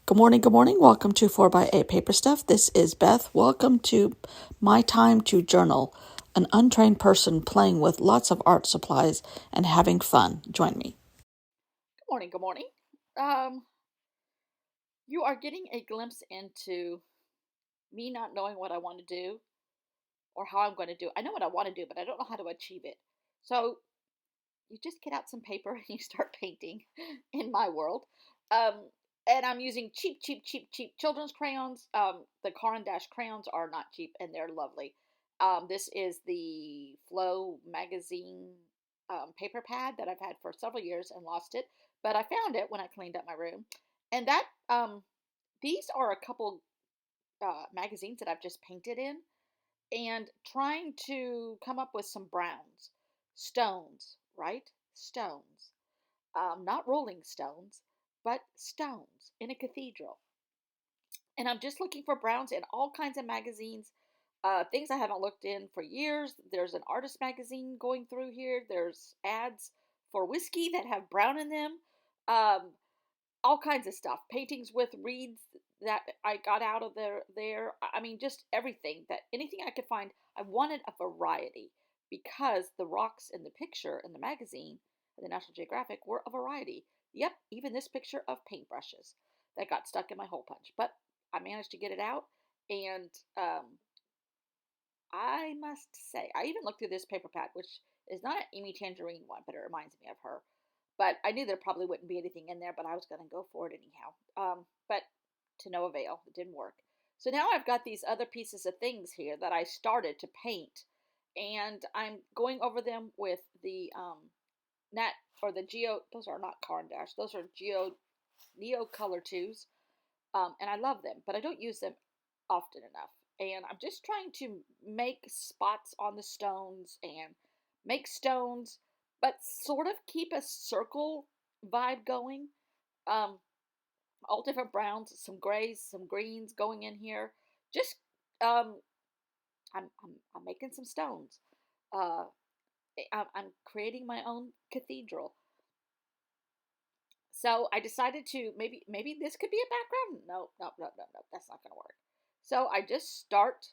Good morning, good morning. Welcome to 4x8 Paper Stuff. This is Beth. Welcome to My Time to Journal, an untrained person playing with lots of art supplies and having fun. Join me. Good morning, good morning. You are getting a glimpse into me not knowing what I want to do or how I'm going to do it. I know what I want to do, but I don't know how to achieve it. So you just get out some paper and you start painting in my world. Um, and I'm using cheap children's crayons. The Caran d'Ache crayons are not cheap and they're lovely. This is the Flow magazine paper pad that I've had for several years and lost it, but I found it when I cleaned up my room. And these are a couple magazines that I've just painted in and trying to come up with some browns, stones, right? Stones, not rolling stones, but stones in a cathedral. And I'm just looking for browns in all kinds of magazines, things I haven't looked in for years. There's an artist magazine going through here. There's ads for whiskey that have brown in them. Um, all kinds of stuff. Paintings with reeds that I got out of there. I mean, just everything that anything I could find. I wanted a variety because the rocks in the picture in the magazine, the National Geographic, were a variety. Yep, even this picture of paintbrushes that got stuck in my hole punch. But I managed to get it out, and I must say, I even looked through this paper pad, which is not an Amy Tangerine one, but it reminds me of her. But I knew there probably wouldn't be anything in there, but I was going to go for it anyhow. But to no avail, it didn't work. So now I've got these other pieces of things here that I started to paint, and I'm going over them with the Nat or the Geo. Those are not Caran d'Ache; those are Neo Color twos, and I love them, but I don't use them often enough. And I'm just trying to make spots on the stones and make stones, but sort of keep a circle vibe going. Um, all different browns, some grays, some greens going in here. Just um, I'm making some stones. Uh, I'm creating my own cathedral. So I decided to maybe this could be a background. No, that's not gonna work. So I just start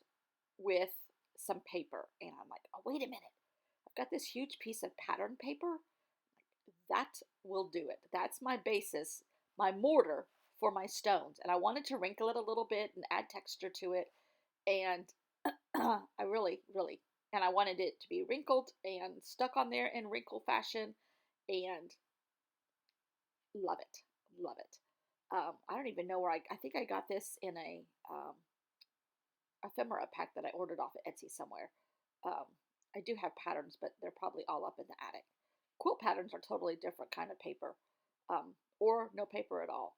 with some paper, and I'm like, oh wait a minute, I've got this huge piece of pattern paper. That will do it. That's my basis, my mortar for my stones, and I wanted to wrinkle it a little bit and add texture to it, and I really, and I wanted it to be wrinkled and stuck on there in wrinkle fashion, and love it, love it. I don't even know where I think I got this in a ephemera pack that I ordered off of Etsy somewhere. Um, I do have patterns, but they're probably all up in the attic. Quilt patterns are totally different kind of paper, or no paper at all.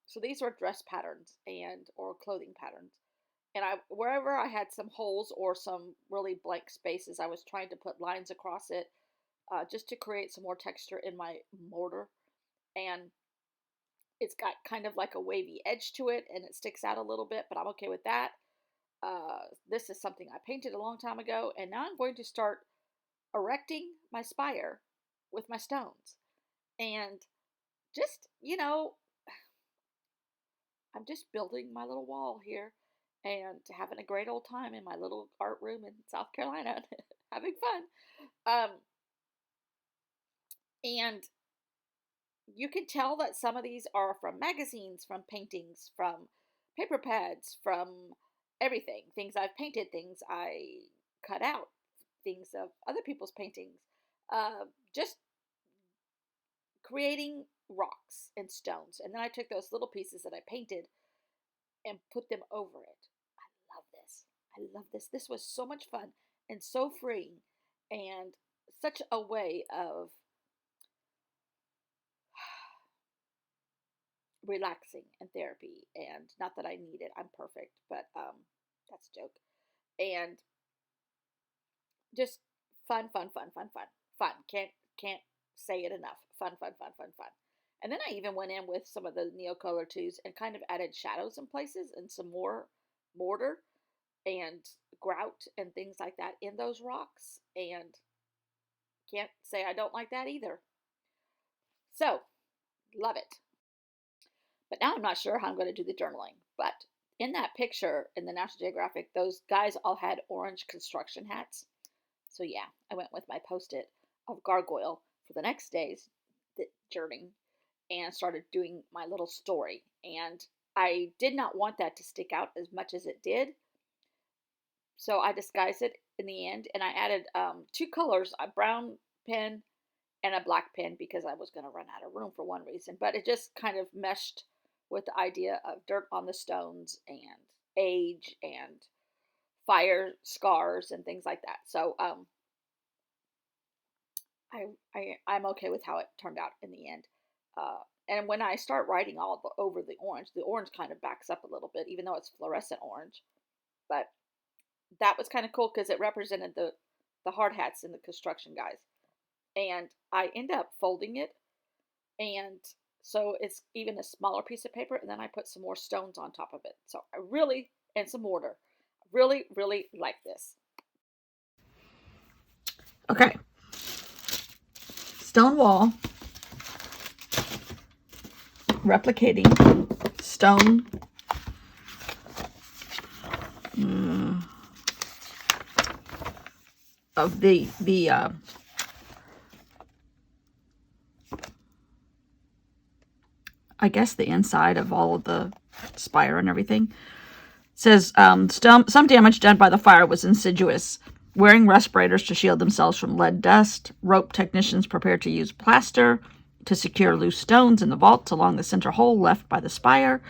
So these are dress patterns and or clothing patterns. And I wherever I had some holes or some really blank spaces, I was trying to put lines across it just to create some more texture in my mortar. And it's got kind of like a wavy edge to it, and it sticks out a little bit, but I'm okay with that. This is something I painted a long time ago, and now I'm going to start erecting my spire with my stones. And just, I'm just building my little wall here and having a great old time in my little art room in South Carolina, having fun. And you can tell that some of these are from magazines, from paintings, from paper pads, from everything. Things I've painted, things I cut out, things of other people's paintings. Just creating rocks and stones. And then I took those little pieces that I painted and put them over it. I love this. I love this. This was so much fun and so freeing and such a way of relaxing and therapy. And not that I need it, I'm perfect, but that's a joke. And just fun. Can't say it enough. Fun. And then I even went in with some of the Neocolor twos and kind of added shadows in places and some more mortar and grout and things like that in those rocks. And can't say I don't like that either. So, love it. But now I'm not sure how I'm going to do the journaling. But in that picture in the National Geographic, those guys all had orange construction hats. So yeah, I went with my post-it of gargoyle for the next day's journey and started doing my little story. And I did not want that to stick out as much as it did. So I disguised it in the end, and I added two colors, a brown pen and a black pen, because I was going to run out of room for one reason. But it just kind of meshed with the idea of dirt on the stones and age and fire scars and things like that. So I'm okay with how it turned out in the end. And when I start writing all over the orange kind of backs up a little bit, even though it's fluorescent orange. But that was kind of cool because it represented the hard hats and the construction guys. And I end up folding it, and so it's even a smaller piece of paper, and then I put some more stones on top of it. So I really, and some mortar, really, really like this. Okay. Stone wall, replicating stone of the I guess the inside of all of the spire and everything. It says some damage done by the fire was insidious. Wearing respirators to shield themselves from lead dust, rope technicians prepared to use plaster to secure loose stones in the vaults along the center hole left by the spire.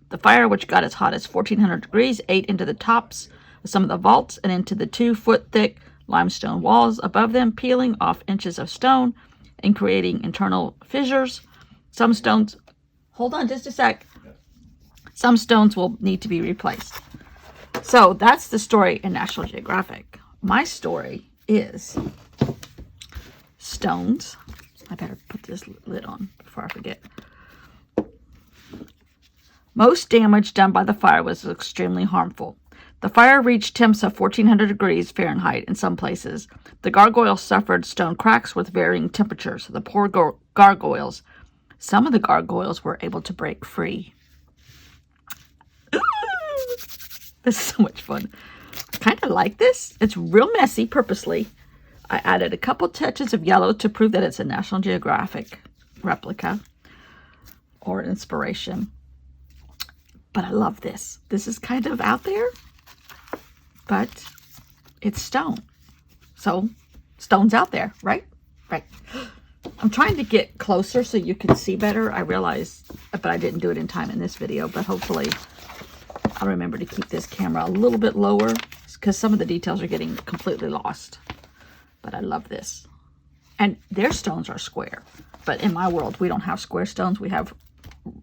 The fire, which got as hot as 1400 degrees, ate into the tops of some of the vaults and into the 2-foot-thick limestone walls above them, peeling off inches of stone and creating internal fissures. Some stones... Hold on just a sec. Some stones will need to be replaced. So that's the story in National Geographic. My story is stones. I better put this lid on before I forget. Most damage done by the fire was extremely harmful. The fire reached temps of 1400 degrees Fahrenheit in some places. The gargoyles suffered stone cracks with varying temperatures. The poor gargoyles. Some of the gargoyles were able to break free. This is so much fun. I kind of like this. It's real messy purposely. I added a couple touches of yellow to prove that it's a National Geographic replica or inspiration. But I love this. This is kind of out there, but it's stone. So stone's out there, right? Right. I'm trying to get closer so you can see better. I realize, but I didn't do it in time in this video, but hopefully I'll remember to keep this camera a little bit lower because some of the details are getting completely lost. But I love this. And their stones are square. But in my world, we don't have square stones. We have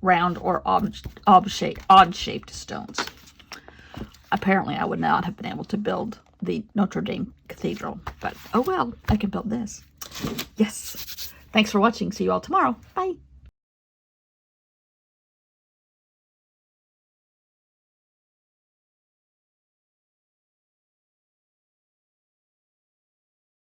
round or odd-shaped stones. Apparently, I would not have been able to build the Notre Dame Cathedral. But, oh well, I can build this. Yes. Thanks for watching. See you all tomorrow. Bye.